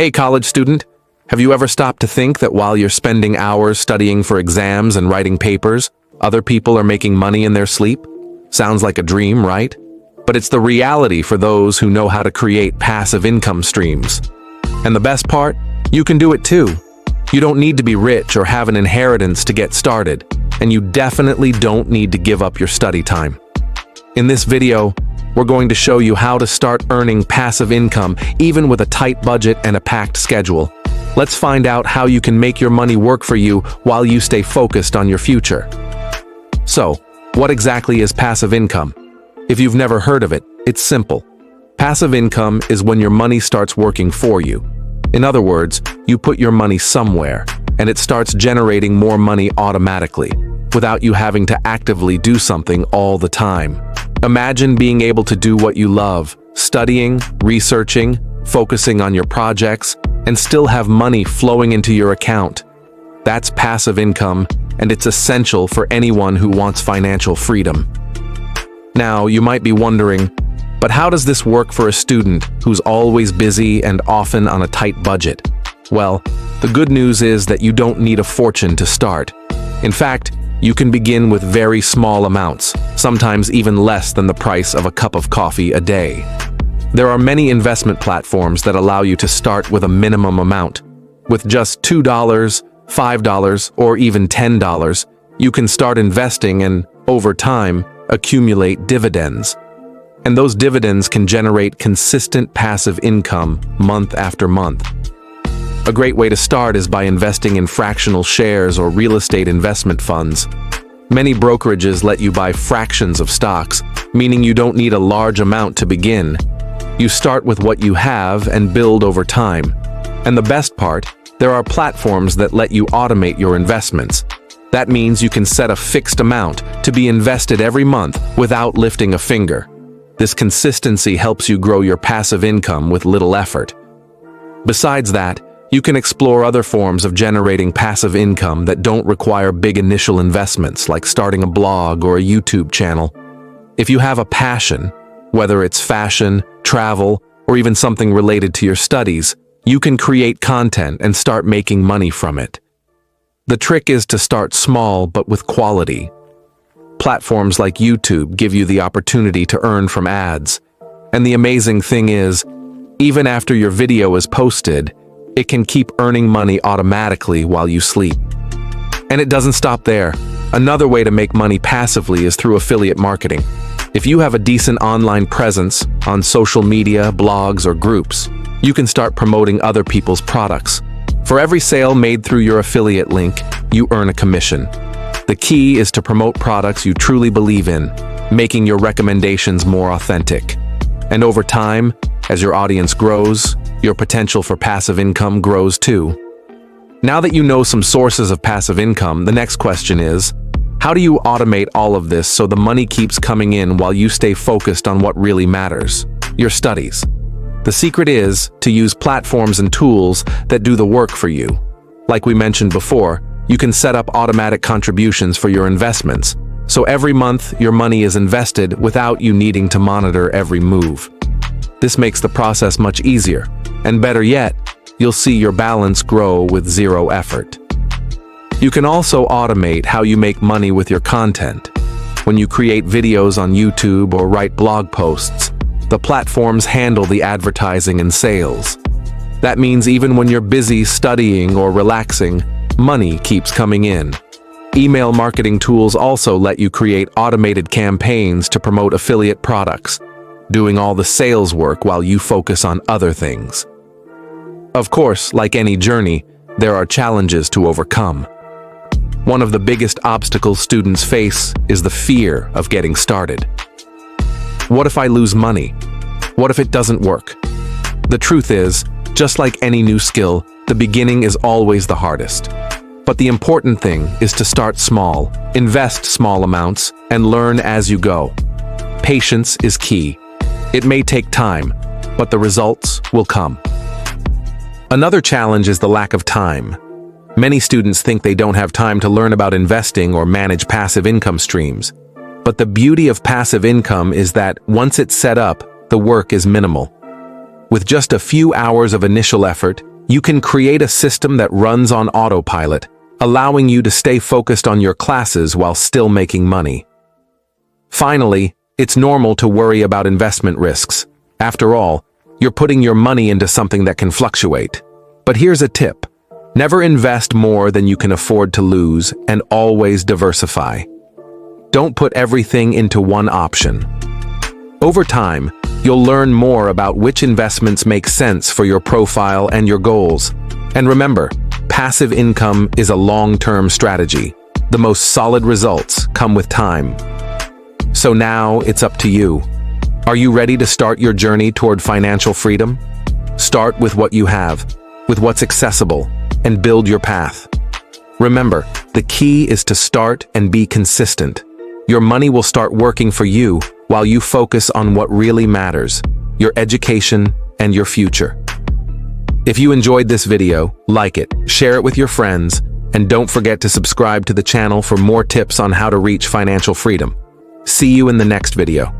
Hey, college student, have you ever stopped to think that while you're spending hours studying for exams and writing papers, other people are making money in their sleep? Sounds like a dream, right? But it's the reality for those who know how to create passive income streams. And the best part? You can do it too. You don't need to be rich or have an inheritance to get started, and you definitely don't need to give up your study time. In this video, we're going to show you how to start earning passive income even with a tight budget and a packed schedule. Let's find out how you can make your money work for you while you stay focused on your future. So, what exactly is passive income? If you've never heard of it, it's simple. Passive income is when your money starts working for you. In other words, you put your money somewhere, and it starts generating more money automatically, without you having to actively do something all the time. Imagine being able to do what you love, studying, researching, focusing on your projects, and still have money flowing into your account. That's passive income, and it's essential for anyone who wants financial freedom. Now, you might be wondering, but how does this work for a student who's always busy and often on a tight budget? Well, the good news is that you don't need a fortune to start. In fact, you can begin with very small amounts, sometimes even less than the price of a cup of coffee a day. There are many investment platforms that allow you to start with a minimum amount. With just $2, $5, or even $10, you can start investing and, over time, accumulate dividends. And those dividends can generate consistent passive income month after month. A great way to start is by investing in fractional shares or real estate investment funds. Many brokerages let you buy fractions of stocks, meaning you don't need a large amount to begin. You start with what you have and build over time. And the best part, there are platforms that let you automate your investments. That means you can set a fixed amount to be invested every month without lifting a finger. This consistency helps you grow your passive income with little effort. Besides that, you can explore other forms of generating passive income that don't require big initial investments, like starting a blog or a YouTube channel. If you have a passion, whether it's fashion, travel, or even something related to your studies, you can create content and start making money from it. The trick is to start small but with quality. Platforms like YouTube give you the opportunity to earn from ads. And the amazing thing is, even after your video is posted, it can keep earning money automatically while you sleep. And it doesn't stop there. Another way to make money passively is through affiliate marketing. If you have a decent online presence on social media, blogs, or groups, you can start promoting other people's products. For every sale made through your affiliate link, you earn a commission. The key is to promote products you truly believe in, making your recommendations more authentic. And over time, as your audience grows, your potential for passive income grows too. Now that you know some sources of passive income, the next question is, how do you automate all of this so the money keeps coming in while you stay focused on what really matters, your studies? The secret is to use platforms and tools that do the work for you. Like we mentioned before, you can set up automatic contributions for your investments, so every month your money is invested without you needing to monitor every move. This makes the process much easier, and better yet, you'll see your balance grow with zero effort. You can also automate how you make money with your content. When you create videos on YouTube or write blog posts, the platforms handle the advertising and sales. That means even when you're busy studying or relaxing, money keeps coming in. Email marketing tools also let you create automated campaigns to promote affiliate products, doing all the sales work while you focus on other things. Of course, like any journey, there are challenges to overcome. One of the biggest obstacles students face is the fear of getting started. What if I lose money? What if it doesn't work? The truth is, just like any new skill, the beginning is always the hardest. But the important thing is to start small, invest small amounts, and learn as you go. Patience is key. It may take time, but the results will come. Another challenge is the lack of time. Many students think they don't have time to learn about investing or manage passive income streams. But the beauty of passive income is that once it's set up, the work is minimal. With just a few hours of initial effort, You can create a system that runs on autopilot, allowing you to stay focused on your classes while still making money. Finally, it's normal to worry about investment risks. After all, you're putting your money into something that can fluctuate. But here's a tip. Never invest more than you can afford to lose, and always diversify. Don't put everything into one option. Over time, you'll learn more about which investments make sense for your profile and your goals. And remember, passive income is a long-term strategy. The most solid results come with time. So now it's up to you. Are you ready to start your journey toward financial freedom? Start with what you have, with what's accessible, and build your path. Remember, the key is to start and be consistent. Your money will start working for you while you focus on what really matters, your education and your future. If you enjoyed this video, like it, share it with your friends, and don't forget to subscribe to the channel for more tips on how to reach financial freedom. See you in the next video.